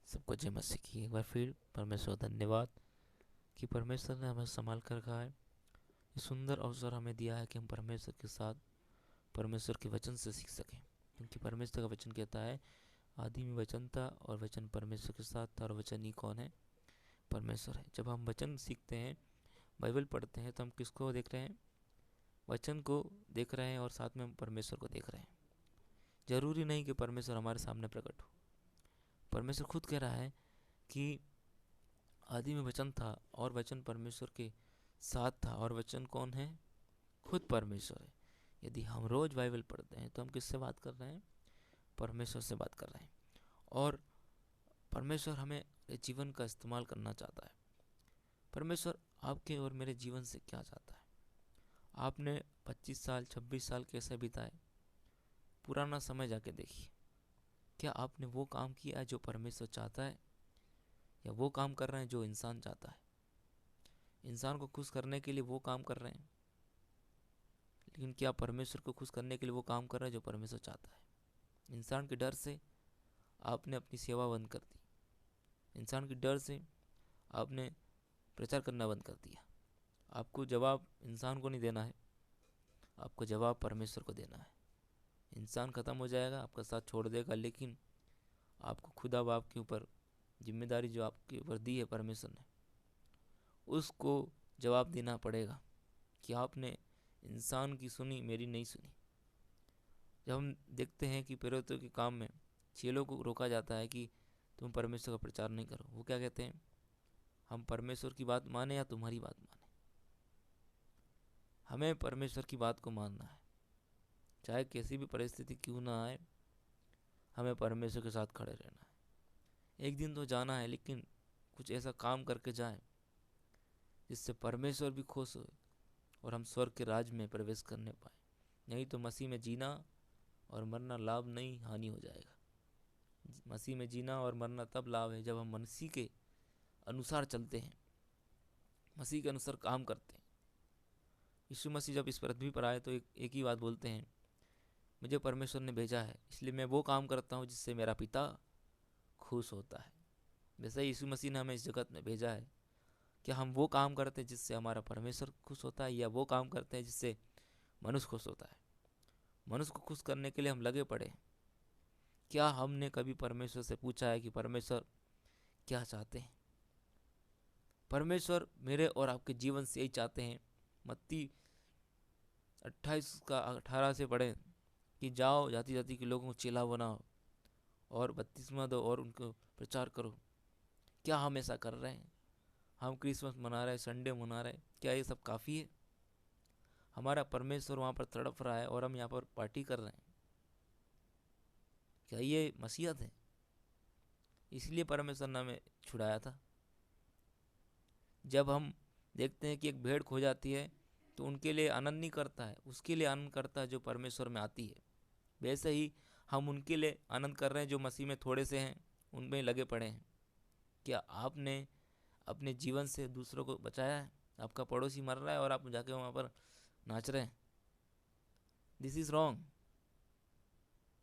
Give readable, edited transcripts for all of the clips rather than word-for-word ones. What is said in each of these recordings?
सबको जय मसीह की। एक बार फिर परमेश्वर धन्यवाद कि परमेश्वर ने हमें संभाल कर रखा है। ये सुंदर अवसर हमें दिया है कि हम परमेश्वर के साथ परमेश्वर के वचन से सीख सकें, क्योंकि परमेश्वर का वचन कहता है आदि में वचन था और वचन परमेश्वर के साथ था और वचन ही कौन है? परमेश्वर है। जब हम वचन सीखते हैं, बाइबल पढ़ते हैं, तो हम किसको देख रहे हैं? वचन को देख रहे हैं और साथ में हम परमेश्वर को देख रहे हैं। जरूरी नहीं कि परमेश्वर हमारे सामने प्रकट हो। परमेश्वर खुद कह रहा है कि आदि में वचन था और वचन परमेश्वर के साथ था और वचन कौन है? खुद परमेश्वर है। यदि हम रोज बाइबल पढ़ते हैं तो हम किससे बात कर रहे हैं? परमेश्वर से बात कर रहे हैं। और परमेश्वर हमें जीवन का इस्तेमाल करना चाहता है। परमेश्वर आपके और मेरे जीवन से क्या चाहता है? आपने 25 साल 26 साल कैसे बिताए? पुराना समय जाके देखिए। क्या आपने वो काम किया जो परमेश्वर चाहता है, या वो काम कर रहे हैं जो इंसान चाहता है? इंसान को खुश करने के लिए वो काम कर रहे हैं, लेकिन क्या परमेश्वर को खुश करने के लिए वो काम कर रहे हैं जो परमेश्वर चाहता है? इंसान के डर से आपने अपनी सेवा बंद कर दी। इंसान के डर से आपने प्रचार करना बंद कर दिया। आपको जवाब इंसान को नहीं देना है, आपको जवाब परमेश्वर को देना है। इंसान ख़त्म हो जाएगा, आपका साथ छोड़ देगा, लेकिन आपको खुदा बाप के ऊपर जिम्मेदारी जो आपके ऊपर दी है परमेश्वर ने, उसको जवाब देना पड़ेगा कि आपने इंसान की सुनी, मेरी नहीं सुनी। जब हम देखते हैं कि प्रेरितों के काम में चेलों को रोका जाता है कि तुम परमेश्वर का प्रचार नहीं करो, वो क्या कहते हैं? हम परमेश्वर की बात माने या तुम्हारी बात माने? हमें परमेश्वर की बात को मानना है, चाहे कैसी भी परिस्थिति क्यों ना आए। हमें परमेश्वर के साथ खड़े रहना है। एक दिन तो जाना है, लेकिन कुछ ऐसा काम करके जाए जिससे परमेश्वर भी खुश हो और हम स्वर्ग के राज में प्रवेश करने पाए। नहीं तो मसीह में जीना और मरना लाभ नहीं, हानि हो जाएगा। मसीह में जीना और मरना तब लाभ है जब हम मसीह के अनुसार चलते हैं, मसीह के अनुसार काम करते हैं। यीशु मसीह जब इस पृथ्वी पर आए तो एक ही बात बोलते हैं, मुझे परमेश्वर ने भेजा है, इसलिए मैं वो काम करता हूँ जिससे मेरा पिता खुश होता है। वैसे ही यीशु मसीह ने हमें इस जगत में भेजा है। क्या हम वो काम करते हैं जिससे हमारा परमेश्वर खुश होता है, या वो काम करते हैं जिससे मनुष्य खुश होता है? मनुष्य को खुश करने के लिए हम लगे पड़े हैं। क्या हमने कभी परमेश्वर से पूछा है कि परमेश्वर क्या चाहते हैं? परमेश्वर मेरे और आपके जीवन से यही चाहते हैं। मत्ती 28 का 18 से पढ़ें कि जाओ जाति जाति के लोगों को चेला बनाओ और बपतिस्मा दो और उनको प्रचार करो। क्या हम ऐसा कर रहे हैं? हम क्रिसमस मना रहे हैं, संडे मना रहे हैं, क्या ये सब काफ़ी है? हमारा परमेश्वर वहाँ पर तड़प रहा है और हम यहाँ पर पार्टी कर रहे हैं। क्या ये मसीहत है? इसलिए परमेश्वर ने हमें छुड़ाया था। जब हम देखते हैं कि एक भेड़ खो जाती है तो उनके लिए आनंद नहीं करता है, उसके लिए आनंद करता है जो परमेश्वर में आती है। वैसे ही हम उनके लिए आनंद कर रहे हैं जो मसीह में थोड़े से हैं, उनमें लगे पड़े हैं। क्या आपने अपने जीवन से दूसरों को बचाया है? आपका पड़ोसी मर रहा है और आप जाके वहाँ पर नाच रहे हैं। This is wrong.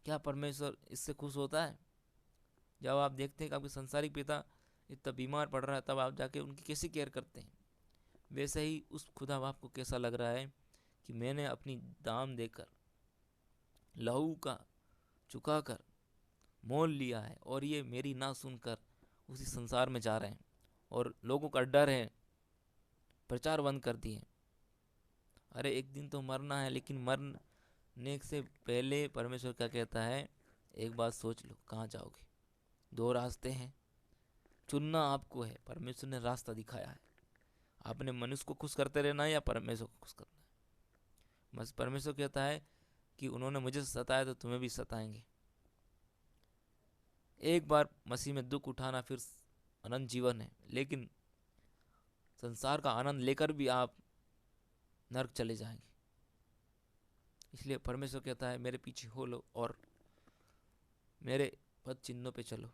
क्या परमेश्वर इससे खुश होता है? जब आप देखते हैं कि आपके संसारिक पिता इतना बीमार पड़ रहा है, तब आप जाके उनकी कैसे केयर करते हैं? वैसे ही उस खुदा बाप को कैसा लग रहा है कि मैंने अपनी दाम देकर, लहू का चुका कर मोल लिया है, और ये मेरी ना सुनकर उसी संसार में जा रहे हैं और लोगों का डर है, प्रचार बंद कर दिए। अरे एक दिन तो मरना है, लेकिन मरने से पहले परमेश्वर क्या कहता है? एक बात सोच लो, कहाँ जाओगे? दो रास्ते हैं, चुनना आपको है। परमेश्वर ने रास्ता दिखाया है। आपने मनुष्य को खुश करते रहना है या परमेश्वर को खुश करना है? बस परमेश्वर कहता है कि उन्होंने मुझे सताया तो तुम्हें भी सताएंगे। एक बार मसीह में दुख उठाना फिर अनंत जीवन है, लेकिन संसार का आनंद लेकर भी आप नरक चले जाएंगे। इसलिए परमेश्वर कहता है मेरे पीछे हो लो और मेरे पद चिन्हों पे चलो।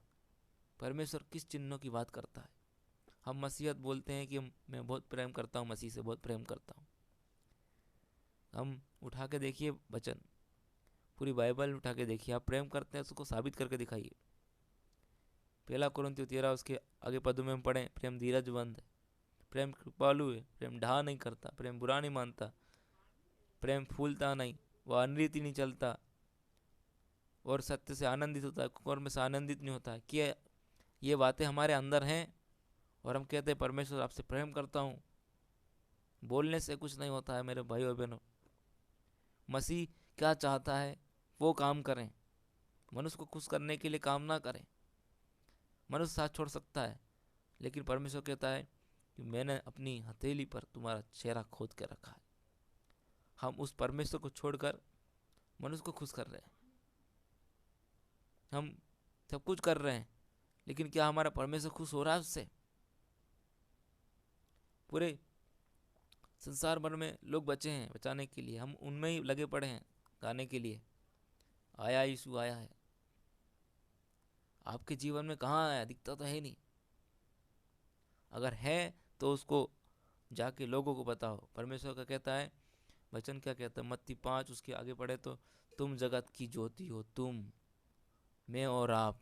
परमेश्वर किस चिन्हों की बात करता है? हम मसीहत बोलते हैं कि मैं बहुत प्रेम करता हूँ, मसीह से बहुत प्रेम करता हूँ। हम उठा के देखिए वचन, पूरी बाइबल उठा के देखिए, आप प्रेम करते हैं उसको साबित करके दिखाइए। पहला कुरिन्थियों 13 उसके आगे पदों में हम पढ़ें, प्रेम धीरजवंत है, प्रेम कृपालु है, प्रेम ढा नहीं करता, प्रेम बुरा नहीं मानता, प्रेम फूलता नहीं, वह अनरीति नहीं चलता, और सत्य से आनंदित होता है, कुकर्म से आनंदित नहीं होता है। कि ये बातें हमारे अंदर हैं और हम कहते हैं परमेश्वर आपसे प्रेम करता हूँ। बोलने से कुछ नहीं होता है मेरे भाई और बहनों। मसीह क्या चाहता है वो काम करें, मनुष्य को खुश करने के लिए काम ना करें। मनुष्य साथ छोड़ सकता है, लेकिन परमेश्वर कहता है कि मैंने अपनी हथेली पर तुम्हारा चेहरा खोद के रखा है। हम उस परमेश्वर को छोड़कर मनुष्य को खुश कर रहे हैं। हम सब कुछ कर रहे हैं, लेकिन क्या हमारा परमेश्वर खुश हो रहा है उससे? पूरे संसार भर में लोग बचे हैं बचाने के लिए, हम उनमें ही लगे पड़े हैं गाने के लिए, आया यीशु आया है। आपके जीवन में कहाँ आया? दिखता तो है नहीं। अगर है तो उसको जाके लोगों को बताओ। परमेश्वर का कहता है वचन, क्या कहता है मत्ती 5 उसके आगे पढ़े तो, तुम जगत की ज्योति हो, तुम, मैं और आप।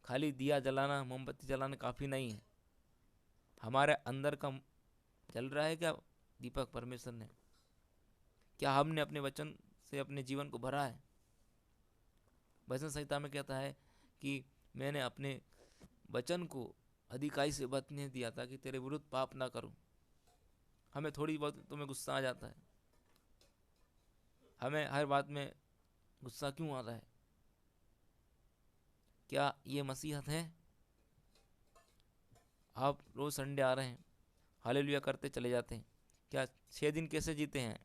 खाली दिया जलाना, मोमबत्ती जलाना काफ़ी नहीं है। हमारे अंदर का जल रहा है क्या दीपक परमेश्वर ने? क्या हमने अपने वचन से अपने जीवन को भरा है? वचन संहिता में कहता है कि मैंने अपने वचन को अधिकाई से बतने दिया ताकि तेरे विरुद्ध पाप ना करूं। हमें थोड़ी बहुत तुम्हें गुस्सा आ जाता है, हमें हर बात में गुस्सा क्यों आता है? क्या ये मसीहत है? आप रोज संडे आ रहे हैं, हालेलुया करते चले जाते हैं, क्या 6 दिन कैसे जीते हैं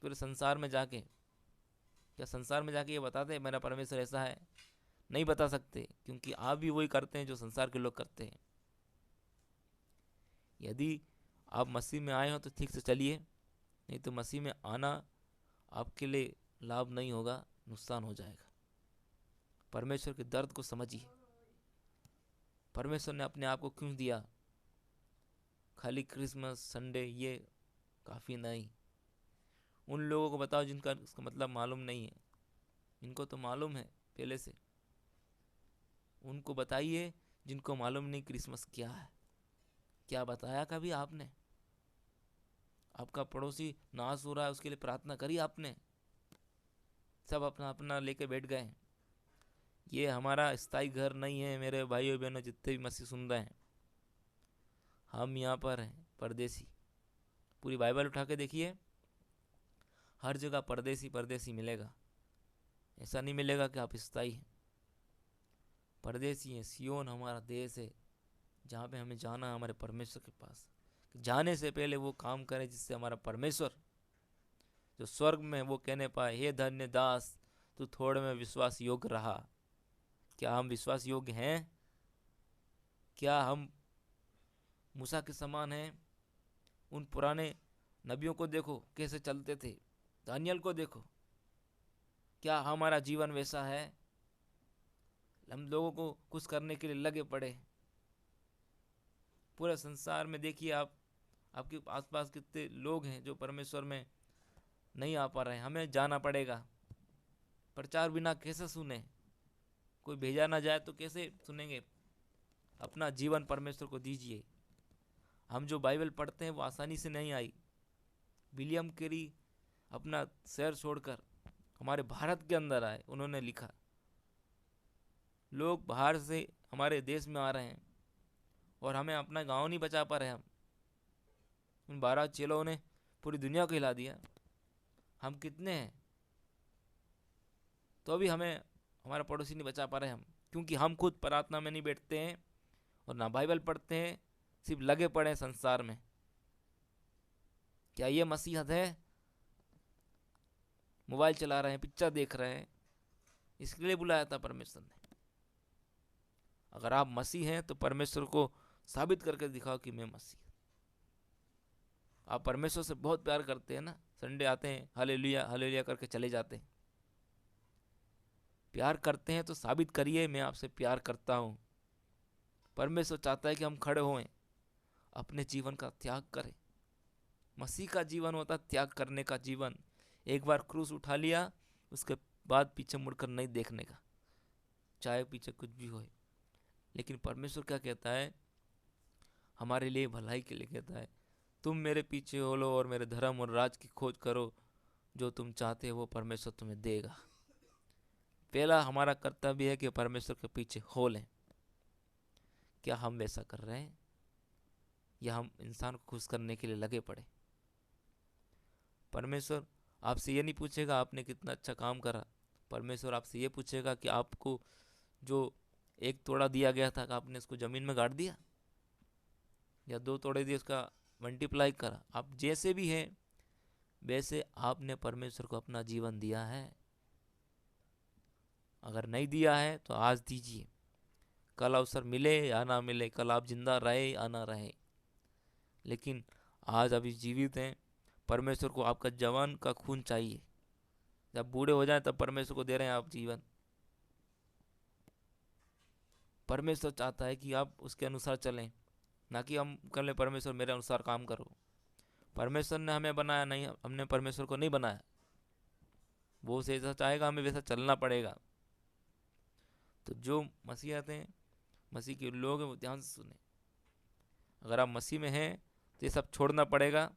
पूरे संसार में जाके? क्या संसार में जाके ये बताते हैं मेरा परमेश्वर ऐसा है? नहीं बता सकते, क्योंकि आप भी वही करते हैं जो संसार के लोग करते हैं। यदि आप मसीह में आए हो तो ठीक से चलिए, नहीं तो मसीह में आना आपके लिए लाभ नहीं होगा, नुकसान हो जाएगा। परमेश्वर के दर्द को समझिए। परमेश्वर ने अपने आप को क्यों दिया? खाली क्रिसमस संडे ये काफ़ी नहीं। उन लोगों को बताओ जिनका इसका मतलब मालूम नहीं है, इनको तो मालूम है पहले से। उनको बताइए जिनको मालूम नहीं क्रिसमस क्या है। क्या बताया कभी आपने? आपका पड़ोसी नाश हो रहा है, उसके लिए प्रार्थना करी आपने? सब अपना अपना लेके बैठ गए। ये हमारा स्थायी घर नहीं है मेरे भाइयों बहनों, जितने भी मसीह सुन रहे हैं। हम यहाँ पर हैं परदेसी। पूरी बाइबल उठा के देखिए, हर जगह परदेसी परदेसी मिलेगा। ऐसा नहीं मिलेगा कि आप स्थायी हैं। परदेसी हैं। सियोन हमारा देश है जहाँ पे हमें जाना है, हमारे परमेश्वर के पास। जाने से पहले वो काम करें जिससे हमारा परमेश्वर जो स्वर्ग में वो कहने पाए, हे धन्य दास तू थोड़े में विश्वास योग्य रहा। क्या हम विश्वास योग्य हैं? क्या हम मूसा के समान हैं? उन पुराने नबियों को देखो कैसे चलते थे, दानियल को देखो। क्या हमारा जीवन वैसा है? हम लोगों को कुछ करने के लिए लगे पड़े। पूरे संसार में देखिए आप, आपके आसपास कितने लोग हैं जो परमेश्वर में नहीं आ पा रहे हैं। हमें जाना पड़ेगा। प्रचार बिना कैसे सुने? कोई भेजा ना जाए तो कैसे सुनेंगे? अपना जीवन परमेश्वर को दीजिए। हम जो बाइबल पढ़ते हैं वो आसानी से नहीं आई। विलियम कैरी अपना शहर छोड़कर हमारे भारत के अंदर आए, उन्होंने लिखा। लोग बाहर से हमारे देश में आ रहे हैं और हमें अपना गांव नहीं बचा पा रहे। हम उन 12 चेलों ने पूरी दुनिया को हिला दिया। हम कितने हैं तो अभी हमें हमारा पड़ोसी नहीं बचा पा रहे हम, क्योंकि हम खुद प्रार्थना में नहीं बैठते हैं और ना बाइबल पढ़ते हैं, सिर्फ लगे पड़े हैं संसार में। क्या ये मसीहत है? मोबाइल चला रहे हैं, पिक्चर देख रहे हैं। इसके लिए बुलाया था परमेश्वर ने। अगर आप मसीह हैं तो परमेश्वर को साबित करके दिखाओ कि मैं मसीह। आप परमेश्वर से बहुत प्यार करते हैं ना, संडे आते हैं हालेलुया हालेलुया करके चले जाते हैं। प्यार करते हैं तो साबित करिए मैं आपसे प्यार करता हूँ। परमेश्वर चाहता है कि हम खड़े होएं, अपने जीवन का त्याग करें। मसीह का जीवन होता है त्याग करने का जीवन। एक बार क्रूस उठा लिया, उसके बाद पीछे मुड़कर नहीं देखने का। चाहे पीछे कुछ भी हो। लेकिन परमेश्वर क्या कहता है, हमारे लिए भलाई के लिए कहता है, तुम मेरे पीछे हो लो और मेरे धर्म और राज की खोज करो, जो तुम चाहते हो वो परमेश्वर तुम्हें देगा। पहला हमारा कर्तव्य है कि परमेश्वर के पीछे हो लें। क्या हम वैसा कर रहे हैं, या हम इंसान को खुश करने के लिए लगे पड़े? परमेश्वर आपसे ये नहीं पूछेगा आपने कितना अच्छा काम करा। परमेश्वर आपसे ये पूछेगा कि आपको जो एक तोड़ा दिया गया था, कि आपने उसको ज़मीन में गाड़ दिया, या 2 तोड़े दिए उसका मल्टीप्लाई करा। आप जैसे भी हैं वैसे आपने परमेश्वर को अपना जीवन दिया है। अगर नहीं दिया है तो आज दीजिए। कल अवसर मिले या ना मिले, कल आप जिंदा रहे या ना रहे, लेकिन आज अभी जीवित हैं। परमेश्वर को आपका जवान का खून चाहिए। जब बूढ़े हो जाएं तब परमेश्वर को दे रहे हैं आप जीवन। परमेश्वर चाहता है कि आप उसके अनुसार चलें, ना कि हम कर ले परमेश्वर मेरे अनुसार काम करो। परमेश्वर ने हमें बनाया नहीं, हमने परमेश्वर को नहीं बनाया। वो जैसा चाहेगा हमें वैसा चलना पड़ेगा। तो जो मसीहत हैं, मसीह के लोग हैं, वो ध्यान से सुने। अगर आप मसीह में हैं तो ये सब छोड़ना पड़ेगा।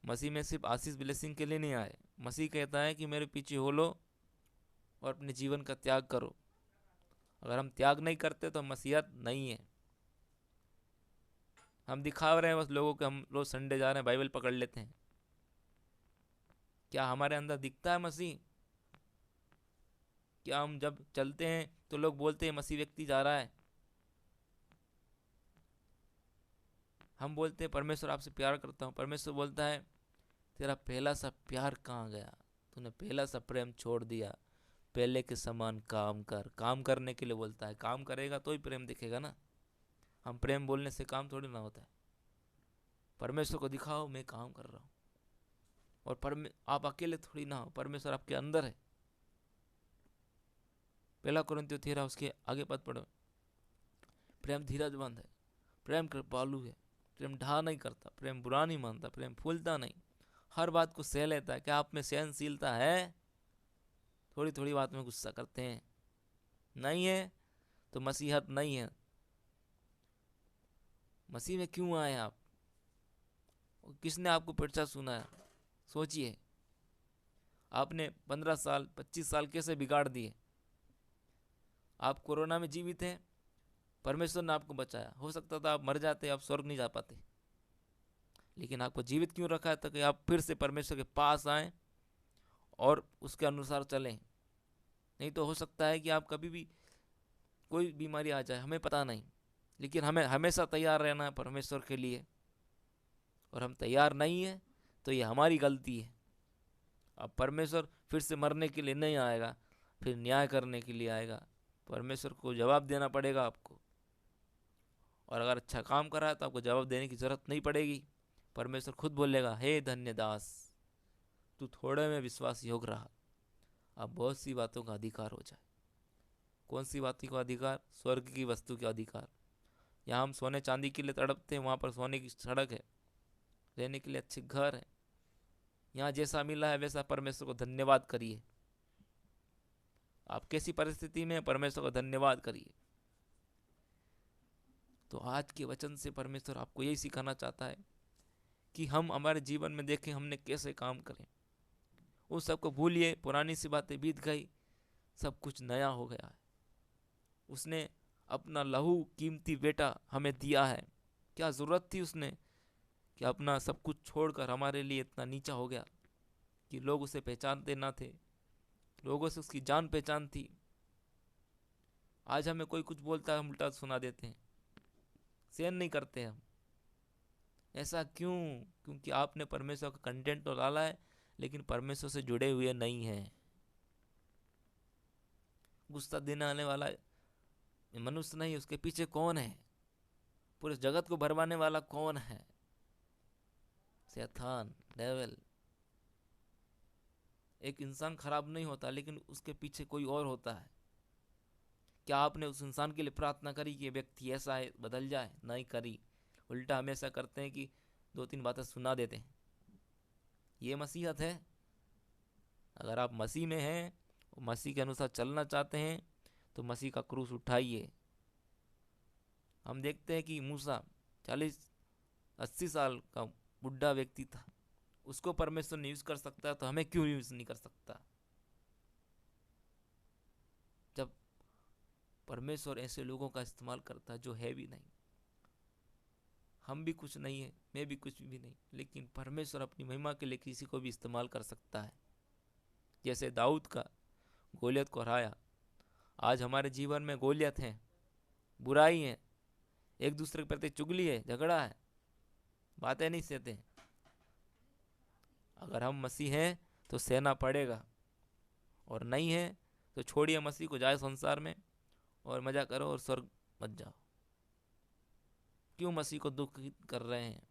मसीह में सिर्फ आशीष ब्लेसिंग के लिए नहीं आए। मसीह कहता है कि मेरे पीछे हो लो और अपने जीवन का त्याग करो। अगर हम त्याग नहीं करते तो मसीहत नहीं है। हम दिखा रहे हैं बस लोगों को, हम रोज संडे जा रहे हैं बाइबल पकड़ लेते हैं। क्या हमारे अंदर दिखता है मसीह? क्या हम जब चलते हैं तो लोग बोलते हैं मसीह व्यक्ति जा रहा है? हम बोलते हैं परमेश्वर आपसे प्यार करता हूँ। परमेश्वर बोलता है तेरा पहला सा प्यार कहाँ गया, तूने पहला सा प्रेम छोड़ दिया। पहले के समान काम कर। काम करने के लिए बोलता है, काम करेगा तो ही प्रेम दिखेगा ना। हम प्रेम बोलने से काम थोड़ी ना होता है। परमेश्वर को दिखाओ मैं काम कर रहा हूँ। और आप अकेले थोड़ी ना हो, परमेश्वर आपके अंदर है। पहला कुरिन्थियों 13 उसके आगे पद पढ़ो। प्रेम धीरजमंद है, प्रेम कृपालु है, प्रेम ढा नहीं करता, प्रेम बुरा नहीं मानता, प्रेम फूलता नहीं, हर बात को सह लेता है। क्या आप में सहनशीलता है? थोड़ी थोड़ी बात में गुस्सा करते हैं? नहीं है तो मसीहत नहीं है। मसीह में क्यों आए आप? किसने आपको प्रचार सुनाया? सोचिए। आपने 15 साल 25 साल कैसे बिगाड़ दिए। आप कोरोना में जीवित हैं, परमेश्वर ने आपको बचाया। हो सकता था आप मर जाते, आप स्वर्ग नहीं जा पाते, लेकिन आपको जीवित क्यों रखा है? ताकि आप फिर से परमेश्वर के पास आएं और उसके अनुसार चलें। नहीं तो हो सकता है कि आप कभी भी कोई बीमारी आ जाए, हमें पता नहीं। लेकिन हमें हमेशा तैयार रहना है परमेश्वर के लिए, और हम तैयार नहीं हैं तो ये हमारी गलती है। अब परमेश्वर फिर से मरने के लिए नहीं आएगा, फिर न्याय करने के लिए आएगा। परमेश्वर को जवाब देना पड़ेगा आपको। और अगर अच्छा काम कर रहा है तो आपको जवाब देने की ज़रूरत नहीं पड़ेगी। परमेश्वर खुद बोलेगा, हे धन्य दास, तू थोड़े में विश्वास योग्य रहा, अब बहुत सी बातों का अधिकार हो जाए। कौन सी बातों का अधिकार? स्वर्ग की वस्तु का अधिकार। यहाँ हम सोने चांदी के लिए तड़पते हैं, वहाँ पर सोने की सड़क है, रहने के लिए अच्छे घर है। यहाँ जैसा मिला है वैसा परमेश्वर को धन्यवाद करिए। आप कैसी परिस्थिति में परमेश्वर को धन्यवाद करिए। तो आज के वचन से परमेश्वर आपको यही सिखाना चाहता है कि हम हमारे जीवन में देखें हमने कैसे काम करें। उस सबको भूलिए, पुरानी सी बातें बीत गई, सब कुछ नया हो गया है। उसने अपना लहू कीमती बेटा हमें दिया है। क्या ज़रूरत थी उसने कि अपना सब कुछ छोड़कर हमारे लिए इतना नीचा हो गया कि लोग उसे पहचानते ना थे, लोगों से उसकी जान पहचान थी। आज हमें कोई कुछ बोलता है हम उल्टा सुना देते हैं, सहन नहीं करते हम। ऐसा क्यों? क्योंकि आपने परमेश्वर का कंटेंट तो डाला है लेकिन परमेश्वर से जुड़े हुए नहीं हैं। गुस्सा देने आने वाला मनुष्य नहीं, उसके पीछे कौन है? पूरे जगत को भरवाने वाला कौन है? शैतान, डेविल। एक इंसान खराब नहीं होता लेकिन उसके पीछे कोई और होता है। क्या आपने उस इंसान के लिए प्रार्थना करी कि व्यक्ति ऐसा है बदल जाए? नहीं करी। उल्टा हमेशा करते हैं कि 2-3 बातें सुना देते हैं। ये मसीहत है? अगर आप मसीह में हैं, मसीह के अनुसार चलना चाहते हैं, तो मसीह का क्रूस उठाइए। हम देखते हैं कि मूसा 40-80 साल का बुढ़ा व्यक्ति था, उसको परमेश्वर ने यूज कर सकता है, तो हमें क्यों यूज नहीं कर सकता? जब परमेश्वर ऐसे लोगों का इस्तेमाल करता है जो है भी नहीं, हम भी कुछ नहीं है, मैं भी कुछ भी नहीं, लेकिन परमेश्वर अपनी महिमा के लिए किसी को भी इस्तेमाल कर सकता है। जैसे दाऊद का गोलियत को हराया। आज हमारे जीवन में गोलियत है, बुराई है, एक दूसरे के प्रति चुगली है, झगड़ा है, बातें नहीं सहते। अगर हम मसीह हैं तो सहना पड़ेगा, और नहीं है तो छोड़िए मसीह को, जाए संसार में और मजा करो और स्वर्ग मत जाओ। क्यों मसीह को दुख कर रहे हैं?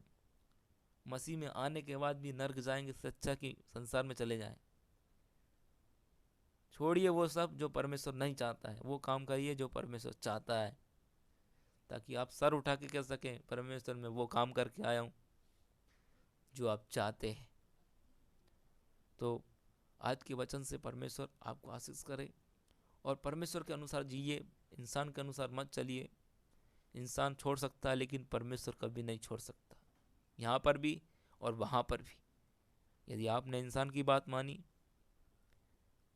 मसीह में आने के बाद भी नर्क जाएंगे, इससे अच्छा कि संसार में चले जाएं। छोड़िए वो सब जो परमेश्वर नहीं चाहता है, वो काम करिए जो परमेश्वर चाहता है, ताकि आप सर उठा के कह सकें, परमेश्वर में वो काम करके आया हूँ जो आप चाहते हैं। तो आज के वचन से परमेश्वर आपको आशीष करे, और परमेश्वर के अनुसार जिए, इंसान के अनुसार मत चलिए। इंसान छोड़ सकता है, लेकिन परमेश्वर कभी नहीं छोड़ सकता, यहाँ पर भी और वहाँ पर भी। यदि आपने इंसान की बात मानी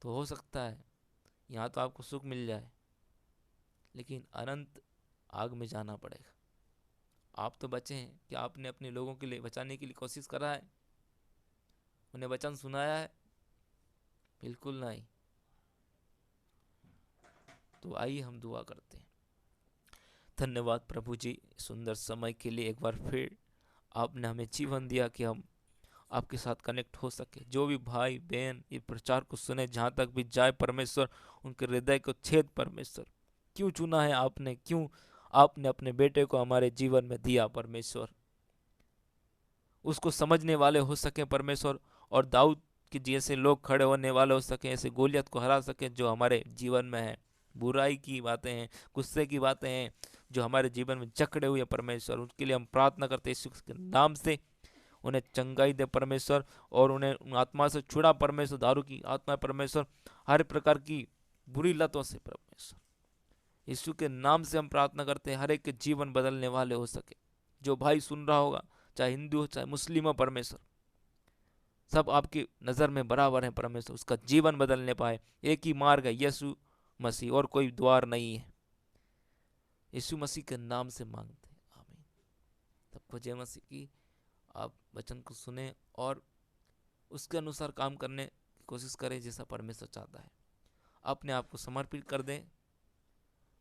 तो हो सकता है यहाँ तो आपको सुख मिल जाए, लेकिन अनंत आग में जाना पड़ेगा। आप तो बचे हैं कि आपने अपने लोगों के लिए बचाने के लिए कोशिश करा है, उन्हें वचन सुनाया है? बिल्कुल नहीं। तो आइए हम दुआ करते हैं। धन्यवाद प्रभु जी, सुंदर समय के लिए। एक बार फिर आपने हमें जीवन दिया कि हम आपके साथ कनेक्ट हो सके। जो भी भाई बहन ये प्रचार को सुने, जहाँ तक भी जाए परमेश्वर, उनके हृदय को छेद परमेश्वर। क्यों चुना है आपने, क्यों आपने अपने बेटे को हमारे जीवन में दिया परमेश्वर, उसको समझने वाले हो सके परमेश्वर, और दाऊद के जैसे लोग खड़े होने वाले हो सके, ऐसे गोलियत को हरा सके जो हमारे जीवन में है। बुराई की बातें हैं, गुस्से की बातें हैं जो हमारे जीवन में जकड़े हुए परमेश्वर, उसके लिए हम प्रार्थना करते हैं यीशु के नाम से। उन्हें चंगाई दे परमेश्वर, और उन्हें उन आत्मा से छुड़ा परमेश्वर, दारू की आत्मा परमेश्वर, हर प्रकार की बुरी लतों से परमेश्वर। यीशु के नाम से हम प्रार्थना करते हैं, हर एक के जीवन बदलने वाले हो सके। जो भाई सुन रहा होगा, चाहे हिंदू हो चाहे मुस्लिम हो परमेश्वर, सब आपकी नज़र में बराबर है परमेश्वर, उसका जीवन बदलने पाए। एक ही मार्ग है, यीशु मसीह, और कोई द्वार नहीं है। यीशु मसीह के नाम से मांगते हैं, आमीन। सबको जय मसीह की। आप वचन को सुने और उसके अनुसार काम करने की कोशिश करें जैसा परमेश्वर चाहता है। अपने आप को समर्पित कर दें,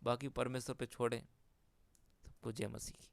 बाकी परमेश्वर पे छोड़ें। सबको जय मसीह की।